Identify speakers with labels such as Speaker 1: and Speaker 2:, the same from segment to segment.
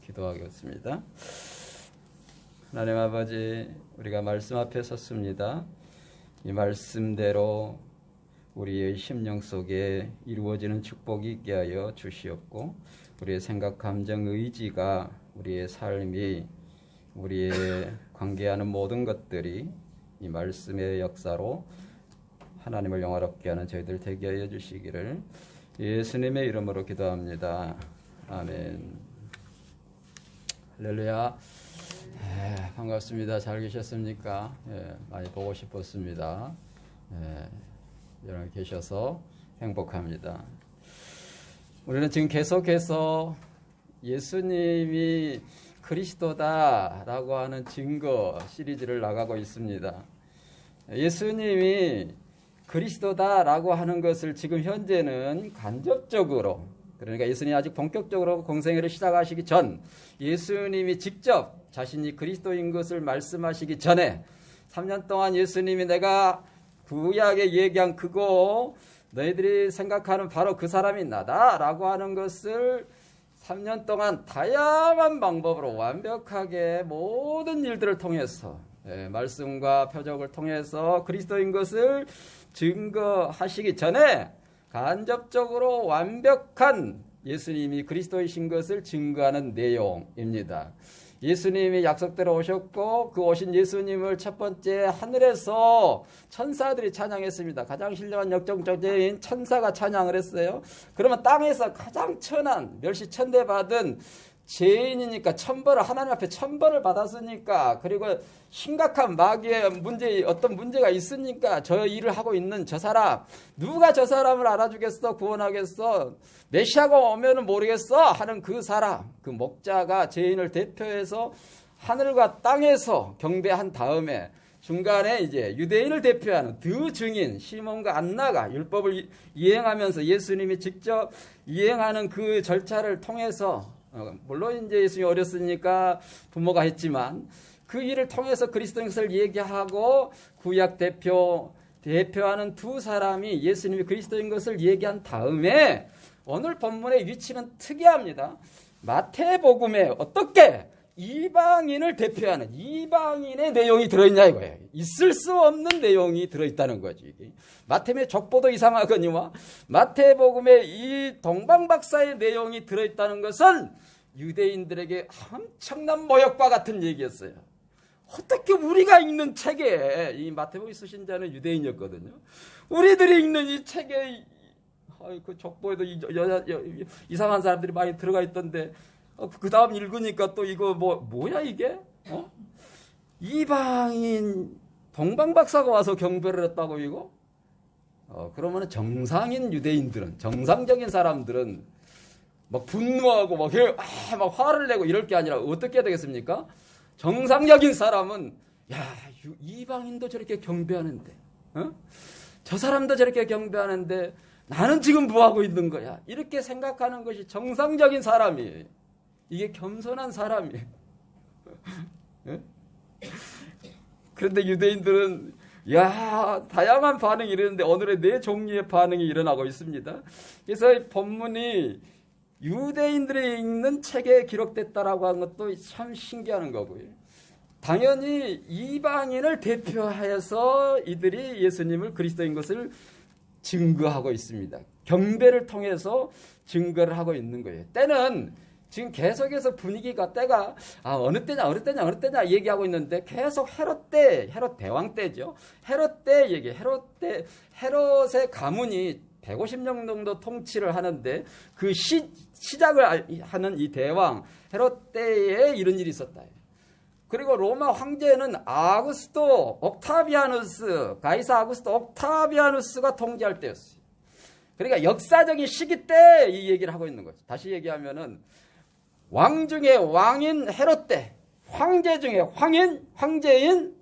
Speaker 1: 기도하겠습니다. 하나님 아버지, 우리가 말씀 앞에 섰습니다. 이 말씀대로 우리의 심령 속에 이루어지는 축복이 있게 하여 주시옵고, 우리의 생각, 감정, 의지가, 우리의 삶이, 우리의 관계하는 모든 것들이 이 말씀의 역사로 하나님을 영화롭게 하는 저희들 되게 하여 주시기를 예수님의 이름으로 기도합니다. 아멘. 할렐루야. 반갑습니다. 잘 계셨습니까? 많이 보고 싶었습니다. 여러분 계셔서 행복합니다. 우리는 지금 계속해서 예수님이 그리스도다라고 하는 증거 시리즈를 나가고 있습니다. 예수님이 그리스도다라고 하는 것을 지금 현재는 간접적으로, 그러니까 예수님이 아직 본격적으로 공생애를 시작하시기 전, 예수님이 직접 자신이 그리스도인 것을 말씀하시기 전에 3년 동안 예수님이 내가 구약에 얘기한 그거, 너희들이 생각하는 바로 그 사람이 나다라고 하는 것을 3년 동안 다양한 방법으로 완벽하게 모든 일들을 통해서, 말씀과 표적을 통해서 그리스도인 것을 증거하시기 전에 간접적으로 완벽한 예수님이 그리스도이신 것을 증거하는 내용입니다. 예수님이 약속대로 오셨고, 그 오신 예수님을 첫 번째 하늘에서 천사들이 찬양했습니다. 가장 신령한 역정적인 천사가 찬양을 했어요. 그러면 땅에서 가장 천한, 멸시천대받은 죄인이니까 천벌을, 하나님 앞에 천벌을 받았으니까, 그리고 심각한 마귀의 문제, 어떤 문제가 있으니까 저 일을 하고 있는 저 사람, 누가 저 사람을 알아주겠어, 구원하겠어, 메시아가 오면은 모르겠어 하는 그 사람, 그 목자가 죄인을 대표해서 하늘과 땅에서 경배한 다음에 중간에 이제 유대인을 대표하는 두 증인 시몬과 안나가 율법을 이행하면서 예수님이 직접 이행하는 그 절차를 통해서, 물론 이제 예수님이 어렸으니까 부모가 했지만 그 일을 통해서 그리스도인 것을 얘기하고, 구약 대표하는 두 사람이 예수님이 그리스도인 것을 얘기한 다음에 오늘 본문의 위치는 특이합니다. 마태복음에 어떻게 이방인을 대표하는 이방인의 내용이 들어있냐 이거예요. 있을 수 없는 내용이 들어있다는 거지. 마태복음의 족보도 이상하거니와 마태복음에 이 동방박사의 내용이 들어있다는 것은 유대인들에게 엄청난 모욕과 같은 얘기였어요. 어떻게 우리가 읽는 책에, 이 마태복음 쓰신 자는 유대인이었거든요. 우리들이 읽는 이 책에 그 족보에도 이상한 사람들이 많이 들어가 있던데, 그 다음 읽으니까 또 이거 뭐야 이게? 이방인 동방박사가 와서 경배를 했다고 이거? 그러면 정상인 유대인들은, 정상적인 사람들은 막 분노하고 막 화를 내고 이럴 게 아니라 어떻게 해야 되겠습니까? 정상적인 사람은, 야, 이방인도 저렇게 경배하는데, 저 사람도 저렇게 경배하는데 나는 지금 뭐 하고 있는 거야? 이렇게 생각하는 것이 정상적인 사람이에요. 이게 겸손한 사람이에요. 그런데 유대인들은, 야, 다양한 반응이 이러는데 오늘의 네 종류의 반응이 일어나고 있습니다. 그래서 이 본문이 유대인들이 읽는 책에 기록됐다라고 하는 것도 참 신기한 거고요. 당연히 이방인을 대표하여서 이들이 예수님을 그리스도인 것을 증거하고 있습니다. 경배를 통해서 증거를 하고 있는 거예요. 때는 지금 계속해서 분위기가, 때가 어느 때냐 얘기하고 있는데, 계속 헤롯 대왕 때죠. 헤롯 때 얘기, 헤롯의 가문이 150년 정도 통치를 하는데, 그 시작을 하는 이 대왕 헤롯 때에 이런 일이 있었다. 그리고 로마 황제는 아구스토 옥타비아누스, 가이사 아구스토 옥타비아누스가 통치할 때였어요. 그러니까 역사적인 시기 때 이 얘기를 하고 있는 거죠. 다시 얘기하면은 왕 중에 왕인 헤롯 때, 황제 중에 황제인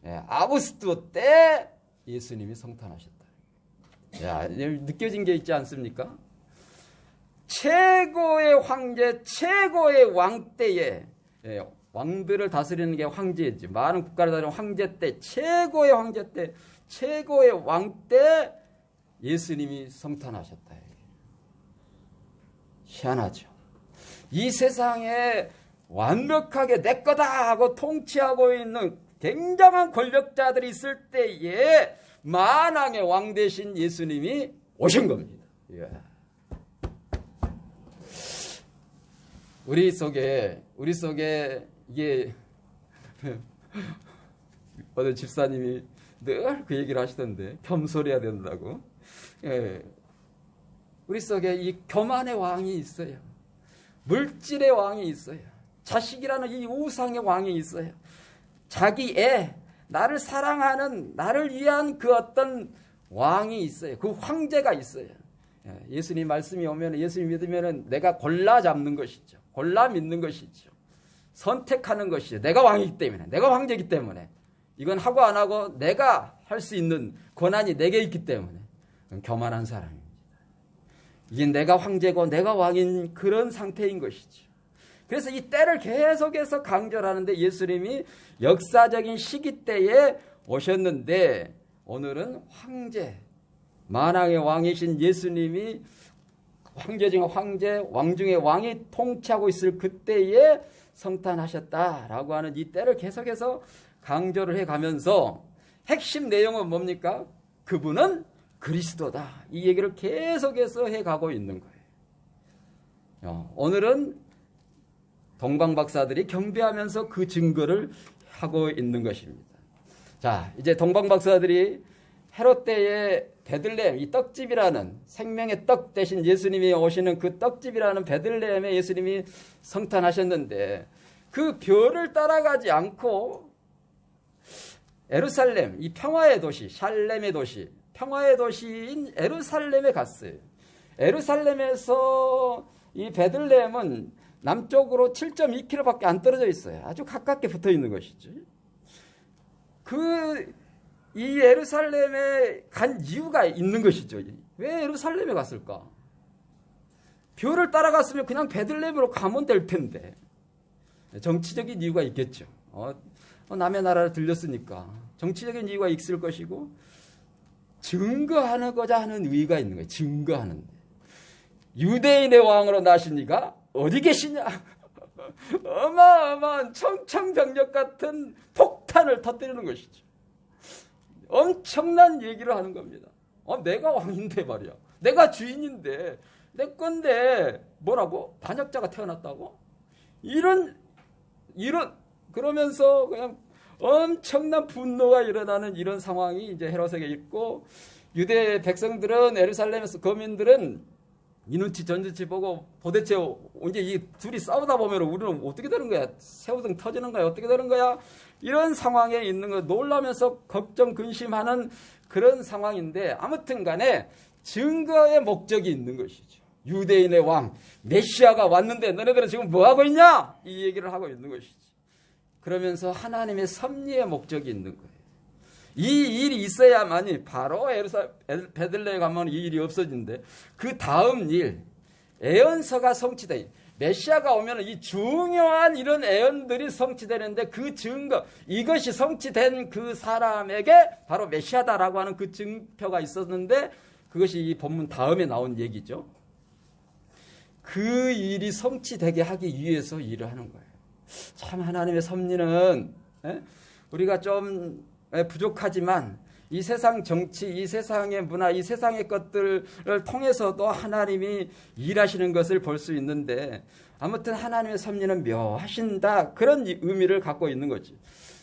Speaker 1: 아구스토 때 예수님이 성탄하셨다. 야, 느껴진 게 있지 않습니까? 최고의 황제, 최고의 왕 때에, 왕들을 다스리는 게 황제지, 많은 국가를 다스리는 황제 때, 최고의 황제 때, 최고의 왕 때 예수님이 성탄하셨다. 희한하죠. 이 세상에 완벽하게 내 거다 하고 통치하고 있는 굉장한 권력자들이 있을 때에 만왕의 왕 되신 예수님이 오신 겁니다. 예. 우리 속에 이게 어느 집사님이 늘 그 얘기를 하시던데, 겸손해야 된다고. 예. 우리 속에 이 교만의 왕이 있어요. 물질의 왕이 있어요. 자식이라는 이 우상의 왕이 있어요. 자기 애, 나를 사랑하는, 나를 위한 그 어떤 왕이 있어요. 그 황제가 있어요. 예수님 말씀이 오면, 예수님 믿으면 내가 골라 잡는 것이죠. 골라 믿는 것이죠. 선택하는 것이죠. 내가 왕이기 때문에, 내가 황제이기 때문에, 이건 하고 안 하고 내가 할 수 있는 권한이 내게 있기 때문에 교만한 사람입니다. 이게 내가 황제고 내가 왕인 그런 상태인 것이죠. 그래서 이 때를 계속해서 강조를 하는데, 예수님이 역사적인 시기 때에 오셨는데, 오늘은 황제, 만왕의 왕이신 예수님이 황제 중에 황제, 왕 중에 왕이 통치하고 있을 그때에 성탄하셨다라고 하는 이 때를 계속해서 강조를 해가면서, 핵심 내용은 뭡니까? 그분은 그리스도다. 이 얘기를 계속해서 해가고 있는 거예요. 오늘은 동방박사들이 경배하면서 그 증거를 하고 있는 것입니다. 자, 이제 동방박사들이 헤롯 때의 베들레헴, 이 떡집이라는, 생명의 떡 대신 예수님이 오시는 그 떡집이라는 베들레헴에 예수님이 성탄하셨는데, 그 별을 따라가지 않고 예루살렘, 이 평화의 도시, 샬렘의 도시, 평화의 도시인 예루살렘에 갔어요. 예루살렘에서 이 베들레헴은 남쪽으로 7.2km밖에 안 떨어져 있어요. 아주 가깝게 붙어 있는 것이죠. 이 예루살렘에 간 이유가 있는 것이죠. 왜 예루살렘에 갔을까? 별을 따라갔으면 그냥 베들레헴으로 가면 될 텐데. 정치적인 이유가 있겠죠. 남의 나라를 들렸으니까 정치적인 이유가 있을 것이고, 증거하고자 하는 의의가 있는 거예요. 증거하는데, 유대인의 왕으로 나시니가 어디 계시냐? 어마어마한 청천벽력 같은 폭탄을 터뜨리는 것이죠. 엄청난 얘기를 하는 겁니다. 내가 왕인데 말이야, 내가 주인인데, 내 건데 뭐라고? 반역자가 태어났다고? 이런 그러면서 그냥 엄청난 분노가 일어나는 이런 상황이 이제 헤롯에게 있고, 유대 백성들은, 예루살렘에서 거민들은 이 눈치 저 눈치 보고, 도대체 이제 이 둘이 싸우다 보면 우리는 어떻게 되는 거야? 새우등 터지는 거야? 어떻게 되는 거야? 이런 상황에 있는 거 놀라면서 걱정 근심하는 그런 상황인데, 아무튼 간에 증거의 목적이 있는 것이죠. 유대인의 왕 메시아가 왔는데 너네들은 지금 뭐 하고 있냐? 이 얘기를 하고 있는 것이죠. 그러면서 하나님의 섭리의 목적이 있는 거예요. 이 일이 있어야만이, 바로 베들레헴 가면 이 일이 없어진대. 그 다음 일, 애언서가 성취돼. 메시아가 오면 이 중요한 이런 애언들이 성취되는데, 그 증거, 이것이 성취된 그 사람에게 바로 메시아다라고 하는 그 증표가 있었는데, 그것이 이 본문 다음에 나온 얘기죠. 그 일이 성취되게 하기 위해서 일을 하는 거예요. 참 하나님의 섭리는 우리가 좀 부족하지만, 이 세상 정치, 이 세상의 문화, 이 세상의 것들을 통해서도 하나님이 일하시는 것을 볼 수 있는데, 아무튼 하나님의 섭리는 묘하신다, 그런 의미를 갖고 있는 거지.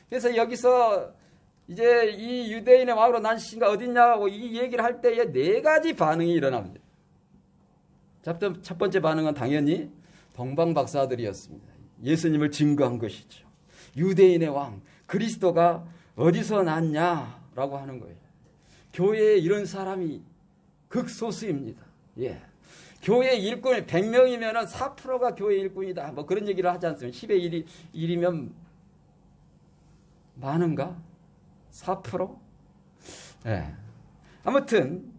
Speaker 1: 그래서 여기서 이제 이 유대인의 왕으로 나시가 어딨냐고 이 얘기를 할 때에 네 가지 반응이 일어납니다. 첫 번째 반응은 당연히 동방박사들이었습니다. 예수님을 증거한 것이죠. 유대인의 왕 그리스도가 어디서 났냐라고 하는 거예요. 교회에 이런 사람이 극소수입니다. 예. 교회 일꾼이 100명이면 4%가 교회 일꾼이다, 뭐 그런 얘기를 하지 않습니까? 10의 1이면 많은가? 4%? 예. 아무튼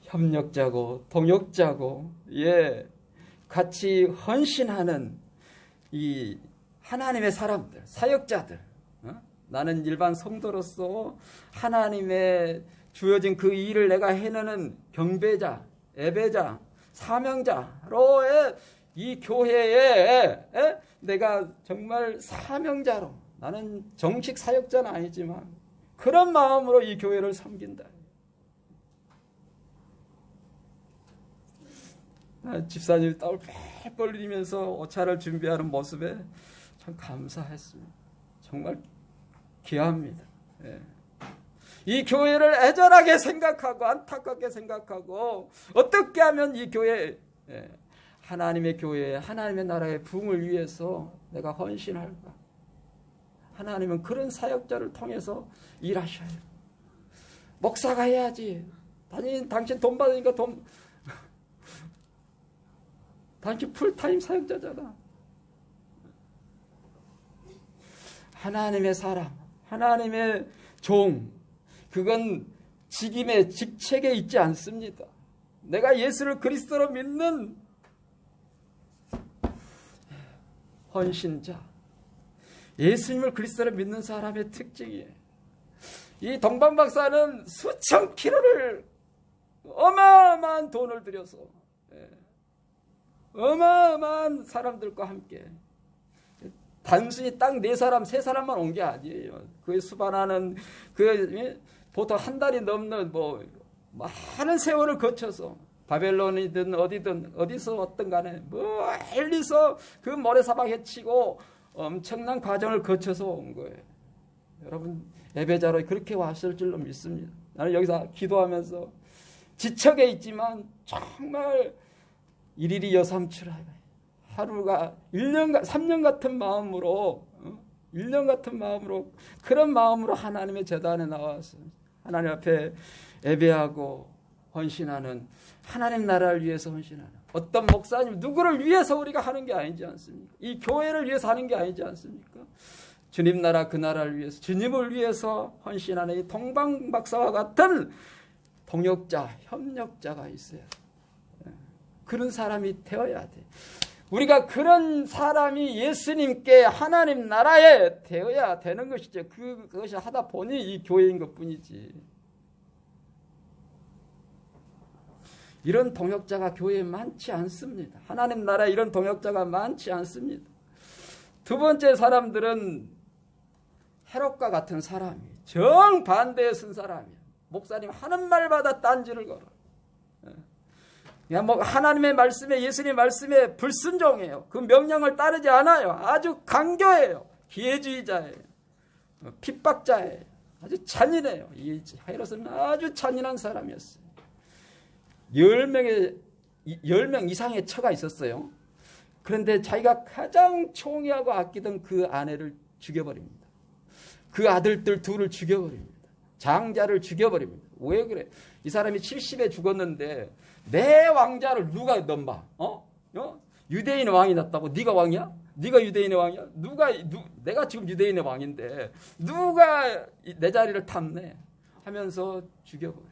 Speaker 1: 협력자고 동역자고, 예, 같이 헌신하는 이 하나님의 사람들, 사역자들, 나는 일반 성도로서 하나님의 주어진 그 일을 내가 해내는 경배자, 예배자, 사명자로의 이 교회에 내가 정말 사명자로, 나는 정식 사역자는 아니지만 그런 마음으로 이 교회를 섬긴다. 집사님이 땀을 뻘뻘 흘리면서 오차를 준비하는 모습에 참 감사했습니다. 정말 귀합니다. 예. 이 교회를 애절하게 생각하고 안타깝게 생각하고 어떻게 하면 이 교회, 하나님의 교회, 하나님의 나라의 부흥을 위해서 내가 헌신할까? 하나님은 그런 사역자를 통해서 일하셔요. 목사가 해야지. 당신 돈 받으니까 당신 풀타임 사역자잖아. 하나님의 사람, 하나님의 종, 그건 직임의 직책에 있지 않습니다. 내가 예수를 그리스도로 믿는 헌신자, 예수님을 그리스도로 믿는 사람의 특징이에요. 이 동방 박사는 수천 킬로를 어마어마한 돈을 들여서 어마어마한 사람들과 함께, 단순히 딱 4사람, 3사람만 온 게 아니에요. 그 수반하는 보통 한 달이 넘는 많은 세월을 거쳐서 바벨론이든 어디서 왔든 간에 멀리서 그 모래사막 헤치고 엄청난 과정을 거쳐서 온 거예요. 여러분 예배자로 그렇게 왔을 줄로 믿습니다. 나는 여기서 기도하면서 지척에 있지만 정말 일일이 여삼추라, 하루가 3년 같은 마음으로, 1년 같은 마음으로, 그런 마음으로 하나님의 제단에 나와서 하나님 앞에 예배하고 헌신하는, 하나님 나라를 위해서 헌신하는, 어떤 목사님 누구를 위해서 우리가 하는 게 아니지 않습니까? 이 교회를 위해서 하는 게 아니지 않습니까? 주님 나라, 그 나라를 위해서, 주님을 위해서 헌신하는 이 동방 박사와 같은 동역자, 협력자가 있어요. 그런 사람이 되어야 돼. 우리가 그런 사람이 예수님께, 하나님 나라에 되어야 되는 것이죠. 그것이 하다 보니 이 교회인 것뿐이지. 이런 동역자가 교회에 많지 않습니다. 하나님 나라에 이런 동역자가 많지 않습니다. 두 번째 사람들은 헤롯과 같은 사람이에요. 정반대에 쓴 사람이에요. 목사님 하는 말마다 딴지를 걸어. 하나님의 말씀에, 예수님의 말씀에 불순종해요. 그 명령을 따르지 않아요. 아주 강교해요. 기회주의자예요. 핍박자예요. 아주 잔인해요. 이 헤롯은 아주 잔인한 사람이었어요. 10명 이상의 처가 있었어요. 그런데 자기가 가장 총애하고 아끼던 그 아내를 죽여버립니다. 그 아들들 둘을 죽여버립니다. 장자를 죽여버립니다. 왜 그래? 이 사람이 70에 죽었는데 내 왕자를 누가 넘봐? 유대인의 왕이 났다고 네가 왕이야? 네가 유대인의 왕이야? 내가 지금 유대인의 왕인데 누가 내 자리를 탐내? 하면서 죽여버려.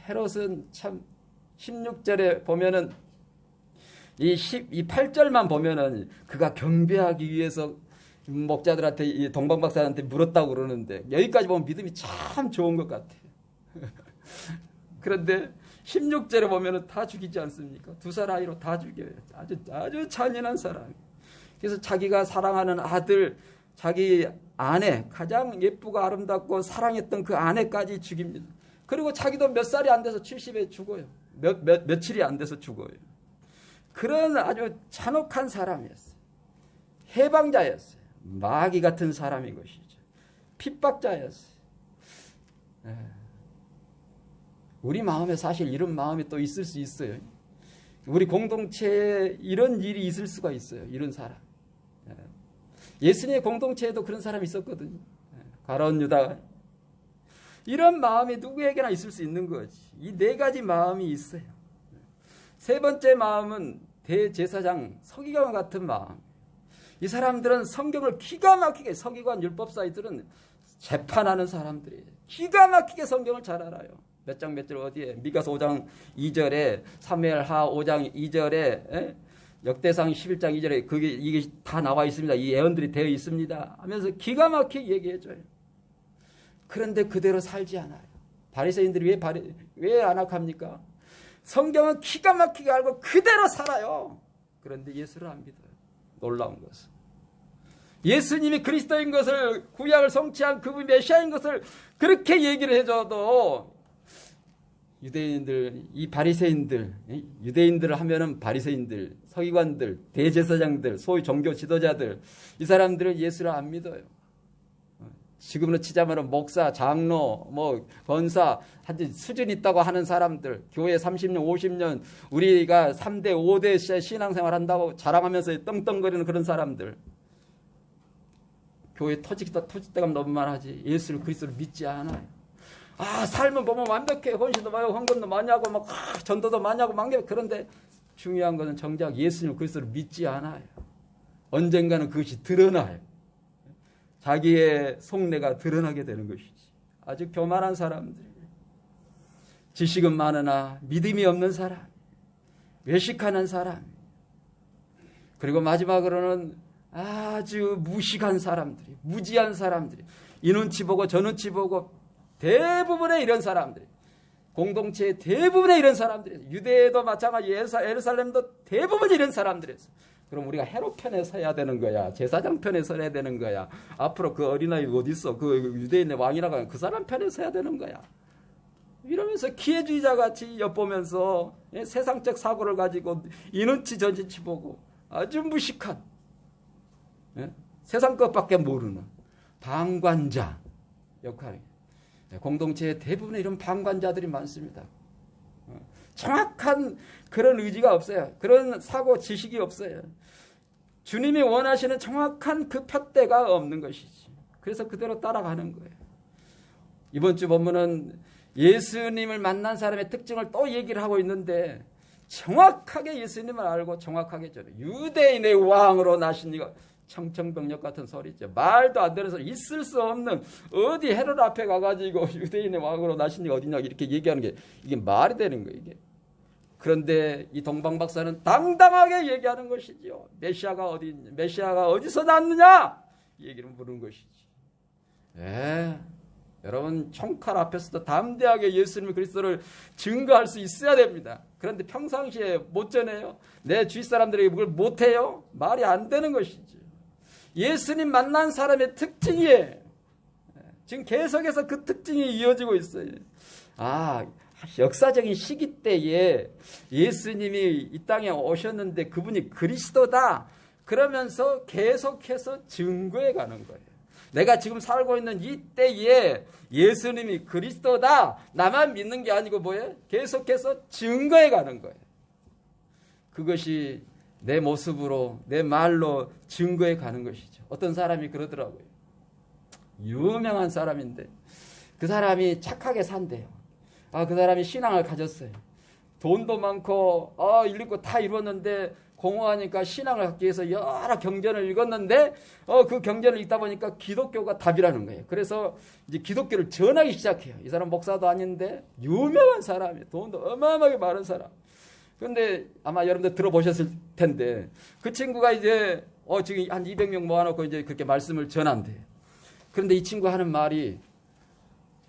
Speaker 1: 헤롯은 참 16절에 보면은 이 8절만 보면은 그가 경배하기 위해서 목자들한테, 이 동방박사한테 물었다고 그러는데 여기까지 보면 믿음이 참 좋은 것 같아요. 그런데 16절에 보면은 다 죽이지 않습니까? 2살 아이로 다 죽여요. 아주 잔인한 사람. 그래서 자기가 사랑하는 아들, 자기 아내, 가장 예쁘고 아름답고 사랑했던 그 아내까지 죽입니다. 그리고 자기도 몇 살이 안 돼서 70에 죽어요. 며칠이 안 돼서 죽어요. 그런 아주 잔혹한 사람이었어요. 해방자였어요. 마귀 같은 사람인 것이죠. 핍박자였어요. 우리 마음에 사실 이런 마음이 또 있을 수 있어요. 우리 공동체에 이런 일이 있을 수가 있어요. 이런 사람. 예수님의 공동체에도 그런 사람이 있었거든요. 가룟 유다. 이런 마음이 누구에게나 있을 수 있는 거지. 이 4가지 마음이 있어요. 세 번째 마음은 대제사장 서기관 같은 마음. 이 사람들은 성경을 기가 막히게, 서기관 율법사이들은 재판하는 사람들이에요. 기가 막히게 성경을 잘 알아요. 몇 장 몇 절 어디에, 미가서 5장 2절에, 사무엘하 5장 2절에, 역대상 11장 2절에 이게 다 나와 있습니다. 이 예언들이 되어 있습니다. 하면서 기가 막히게 얘기해줘요. 그런데 그대로 살지 않아요. 바리새인들이 왜 안악합니까? 성경은 기가 막히게 알고 그대로 살아요. 그런데 예수를 안 믿어요. 놀라운 것은 예수님이 그리스도인 것을, 구약을 성취한 그분이 메시아인 것을 그렇게 얘기를 해줘도 유대인들, 이 바리새인들, 유대인들 하면은 바리새인들, 서기관들, 대제사장들, 소위 종교 지도자들, 이 사람들은 예수를 안 믿어요. 지금으로 치자면 목사, 장로, 권사, 하여튼 수준 있다고 하는 사람들, 교회 30년, 50년, 우리가 3대, 5대 신앙생활 한다고 자랑하면서 떵떵거리는 그런 사람들. 교회 토지대감 너무 많아지. 예수를, 그리스도를 믿지 않아요. 삶은 보면 완벽해. 헌신도 많이 하고, 헌금도 많이 하고, 전도도 많이 하고, 그런데 중요한 것은 정작 예수님, 그리스도를 믿지 않아요. 언젠가는 그것이 드러나요. 자기의 속내가 드러나게 되는 것이지. 아주 교만한 사람들, 지식은 많으나 믿음이 없는 사람, 외식하는 사람, 그리고 마지막으로는 아주 무식한 사람들이, 무지한 사람들이, 이 눈치 보고 저 눈치 보고, 대부분의 이런 사람들이, 공동체의 대부분의 이런 사람들이, 유대도 마찬가지, 예루살렘도 대부분 이런 사람들이었어요. 그럼 우리가 헤롯 편에 서야 되는 거야? 제사장 편에 서야 되는 거야? 앞으로 그 어린아이 어디 있어? 그 유대인의 왕이라고 하는 그 사람 편에 서야 되는 거야? 이러면서 기회주의자 같이 엿보면서 세상적 사고를 가지고 이 눈치 저 눈치 보고 아주 무식한, 세상 것밖에 모르는 방관자 역할이에요. 공동체의 대부분의 이런 방관자들이 많습니다. 정확한 그런 의지가 없어요. 그런 사고 지식이 없어요. 주님이 원하시는 정확한 그 푯대가 없는 것이지. 그래서 그대로 따라가는 거예요. 이번 주 본문은 예수님을 만난 사람의 특징을 또 얘기를 하고 있는데, 정확하게 예수님을 알고 정확하게 전해. 유대인의 왕으로 나신 이가 청천벽력 같은 소리죠. 말도 안 되는 소리, 있을 수 없는, 어디 헤롯 앞에 가가지고 유대인의 왕으로 나신 이가 어디냐 이렇게 얘기하는 게 이게 말이 되는 거예요. 이게. 그런데 이 동방박사는 당당하게 얘기하는 것이죠. 메시아가 어디 있냐, 메시아가 어디서 났느냐 이 얘기를 물은 것이지. 여러분 총칼 앞에서도 담대하게 예수님 그리스도를 증거할 수 있어야 됩니다. 그런데 평상시에 못 전해요. 내 주위 사람들에게 그걸 못해요. 말이 안 되는 것이지. 예수님 만난 사람의 특징이에요. 지금 계속해서 그 특징이 이어지고 있어요. 역사적인 시기 때에 예수님이 이 땅에 오셨는데 그분이 그리스도다. 그러면서 계속해서 증거해 가는 거예요. 내가 지금 살고 있는 이 때에 예수님이 그리스도다. 나만 믿는 게 아니고 뭐예요? 계속해서 증거해 가는 거예요. 그것이 내 모습으로, 내 말로 증거해 가는 것이죠. 어떤 사람이 그러더라고요. 유명한 사람인데 그 사람이 착하게 산대요. 그 사람이 신앙을 가졌어요. 돈도 많고 읽고 다 이뤘는데 공허하니까 신앙을 갖기 위해서 여러 경전을 읽었는데 그 경전을 읽다 보니까 기독교가 답이라는 거예요. 그래서 이제 기독교를 전하기 시작해요. 이 사람 목사도 아닌데 유명한 사람이에요. 돈도 어마어마하게 많은 사람. 그런데 아마 여러분들 들어보셨을 텐데 그 친구가 이제 지금 한 200명 모아놓고 이제 그렇게 말씀을 전한대요. 그런데 이 친구 하는 말이,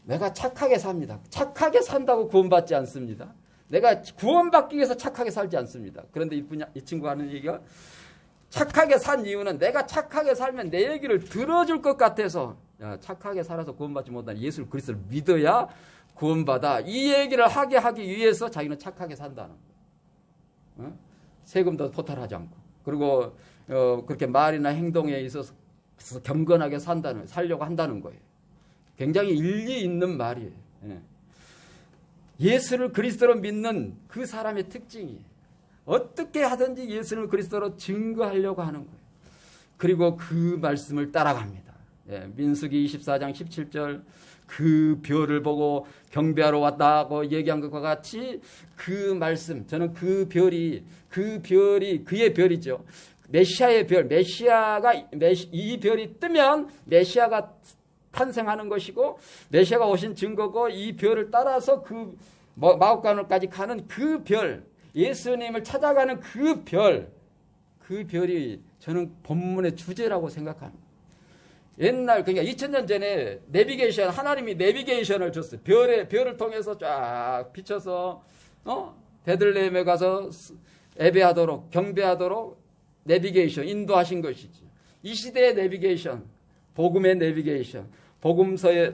Speaker 1: 내가 착하게 삽니다. 착하게 산다고 구원받지 않습니다. 내가 구원받기 위해서 착하게 살지 않습니다. 그런데 이 친구가 하는 얘기가, 착하게 산 이유는 내가 착하게 살면 내 얘기를 들어줄 것 같아서, 착하게 살아서 구원받지 못한 예수 그리스도를 믿어야 구원받아. 이 얘기를 하기 위해서 자기는 착하게 산다는 거예요. 세금도 토탈하지 않고. 그리고 그렇게 말이나 행동에 있어서 경건하게 살려고 한다는 거예요. 굉장히 일리 있는 말이에요. 예수를 그리스도로 믿는 그 사람의 특징이 어떻게 하든지 예수를 그리스도로 증거하려고 하는 거예요. 그리고 그 말씀을 따라갑니다. 민수기 24장 17절 그 별을 보고 경배하러 왔다고 얘기한 것과 같이 그 말씀, 저는 그 별이 그의 별이죠. 메시아의 별, 이 별이 뜨면 메시아가 탄생하는 것이고 메시아가 오신 증거고, 이 별을 따라서 그 마옥간을까지 가는 그 별, 예수님을 찾아가는 그 별이 저는 본문의 주제라고 생각합니다. 옛날, 그러니까 2000년 전에 하나님이 내비게이션을 줬어요. 별을 통해서 쫙 비춰서 베들레헴에 가서 예배하도록, 경배하도록 내비게이션, 인도하신 것이지. 이 시대의 내비게이션, 복음의 내비게이션, 복음서의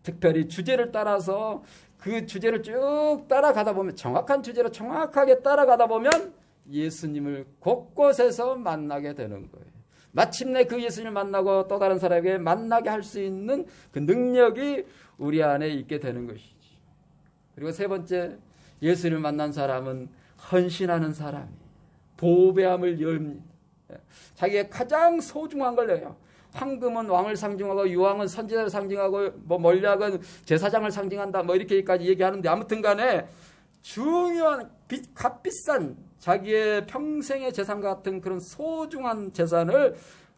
Speaker 1: 특별히 주제를 따라서 그 주제를 쭉 따라가다 보면, 정확한 주제로 정확하게 따라가다 보면 예수님을 곳곳에서 만나게 되는 거예요. 마침내 그 예수님을 만나고 또 다른 사람에게 만나게 할 수 있는 그 능력이 우리 안에 있게 되는 것이지. 그리고 세 번째, 예수님을 만난 사람은 헌신하는 사람이 보배함을 열입니다. 자기의 가장 소중한 걸 내요. 황금은 왕을 상징하고 유황은 선지자를 상징하고 뭐 몰약은 제사장을 상징한다 뭐 이렇게까지 얘기하는데, 아무튼 간에 중요한 값비싼 자기의 평생의 재산 같은 그런 소중한 재산을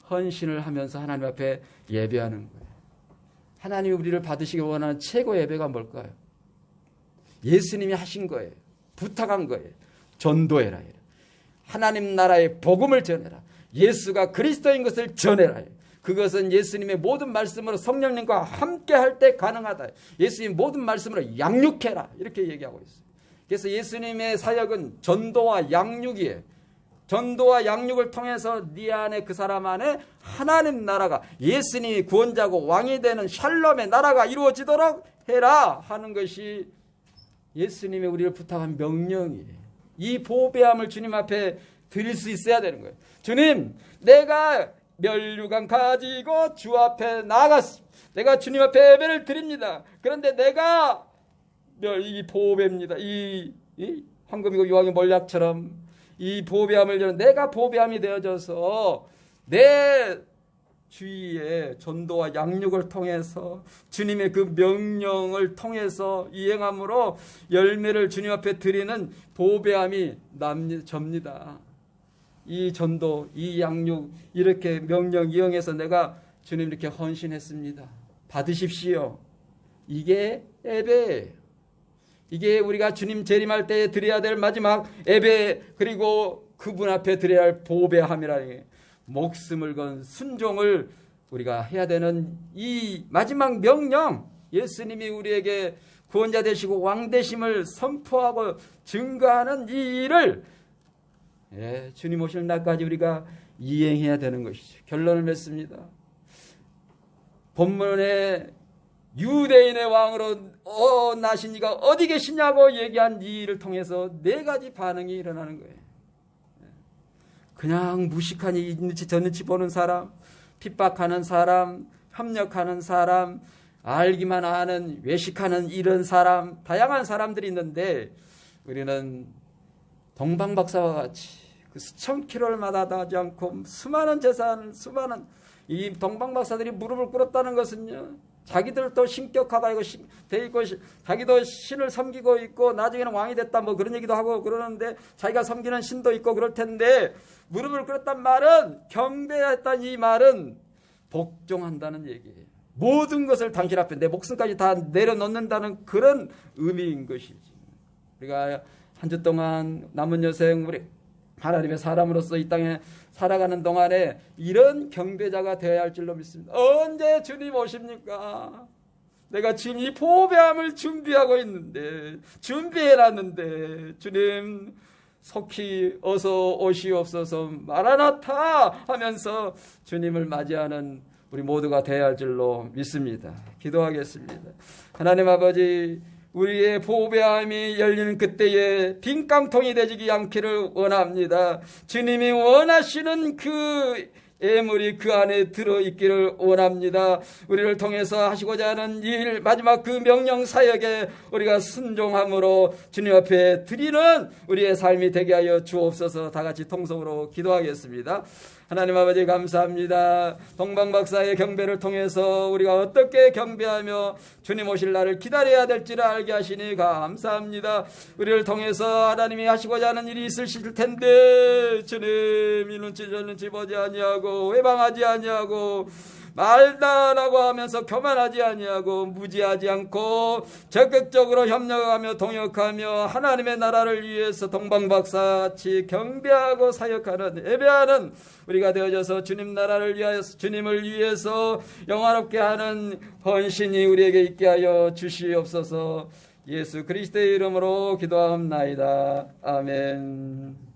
Speaker 1: 헌신을 하면서 하나님 앞에 예배하는 거예요. 하나님이 우리를 받으시기 원하는 최고 예배가 뭘까요? 예수님이 하신 거예요. 부탁한 거예요. 전도해라. 하나님 나라의 복음을 전해라. 예수가 그리스도인 것을 전해라. 그것은 예수님의 모든 말씀으로 성령님과 함께 할 때 가능하다. 예수님 모든 말씀으로 양육해라. 이렇게 얘기하고 있어요. 그래서 예수님의 사역은 전도와 양육이에요. 전도와 양육을 통해서 네 안에, 그 사람 안에 하나님 나라가, 예수님이 구원자고 왕이 되는 샬롬의 나라가 이루어지도록 해라 하는 것이 예수님이 우리를 부탁한 명령이에요. 이 보배함을 주님 앞에 드릴 수 있어야 되는 거예요. 주님, 내가 멸류관 가지고 주 앞에 나갔습니다. 내가 주님 앞에 예배를 드립니다. 그런데 내가 이 보배입니다. 이 황금이고 유황이 몰약처럼 이 보배함을 여는 내가 보배함이 되어져서 내 주위에 전도와 양육을 통해서 주님의 그 명령을 통해서 이행함으로 열매를 주님 앞에 드리는 보배함이 접니다. 이 전도, 이 양육, 이렇게 명령 이행해서 내가 주님 이렇게 헌신했습니다. 받으십시오. 이게 예배예요. 이게 우리가 주님 재림할 때에 드려야 될 마지막 예배, 그리고 그분 앞에 드려야 할 보배함이라는 게, 목숨을 건 순종을 우리가 해야 되는 이 마지막 명령, 예수님이 우리에게 구원자 되시고 왕 되심을 선포하고 증거하는 이 일을 주님 오실 날까지 우리가 이행해야 되는 것이죠. 결론을 맺습니다. 본문에 유대인의 왕으로 나신 이가 어디 계시냐고 얘기한 이 일을 통해서 네 가지 반응이 일어나는 거예요. 그냥 무식하니 있는지 저는지 보는 사람, 핍박하는 사람, 협력하는 사람, 알기만 하는, 외식하는 이런 사람, 다양한 사람들이 있는데, 우리는 동방박사와 같이 그 수천 킬로를 마다하지 않고 수많은 재산, 수많은 이 동방박사들이 무릎을 꿇었다는 것은요, 자기들도 신격화가 돼 있고 자기도 신을 섬기고 있고 나중에는 왕이 됐다 뭐 그런 얘기도 하고 그러는데, 자기가 섬기는 신도 있고 그럴 텐데, 무릎을 꿇었단 말은, 경배했다는 이 말은 복종한다는 얘기예요. 모든 것을 당신 앞에 내 목숨까지 다 내려놓는다는 그런 의미인 것이지. 우리가 한 주 동안 남은 여생 우리 하나님의 사람으로서 이 땅에 살아가는 동안에 이런 경배자가 되어야 할 줄로 믿습니다. 언제 주님 오십니까? 내가 지금 이 보배함을 준비하고 있는데, 준비해놨는데, 주님 속히 어서 오시옵소서, 마라나타 하면서 주님을 맞이하는 우리 모두가 되어야 할 줄로 믿습니다. 기도하겠습니다. 하나님 아버지, 우리의 보배함이 열리는 그때에 빈 깡통이 되지 않기를 원합니다. 주님이 원하시는 그 예물이 그 안에 들어있기를 원합니다. 우리를 통해서 하시고자 하는 일, 마지막 그 명령 사역에 우리가 순종함으로 주님 앞에 드리는 우리의 삶이 되게 하여 주옵소서. 다 같이 통성으로 기도하겠습니다. 하나님 아버지 감사합니다. 동방박사의 경배를 통해서 우리가 어떻게 경배하며 주님 오실 날을 기다려야 될지를 알게 하시니 감사합니다. 우리를 통해서 하나님이 하시고자 하는 일이 있으실 텐데, 주님 이 눈치 저 눈치 보지 아니하고 외방하지 아니하고 말다라고 하면서 교만하지 아니하고 무지하지 않고 적극적으로 협력하며 동역하며 하나님의 나라를 위해서 동방박사같이 경배하고 사역하는, 예배하는 우리가 되어져서 주님 나라를 위하여서, 주님을 위해서 영화롭게 하는 헌신이 우리에게 있게 하여 주시옵소서. 예수 그리스도의 이름으로 기도하옵나이다. 아멘.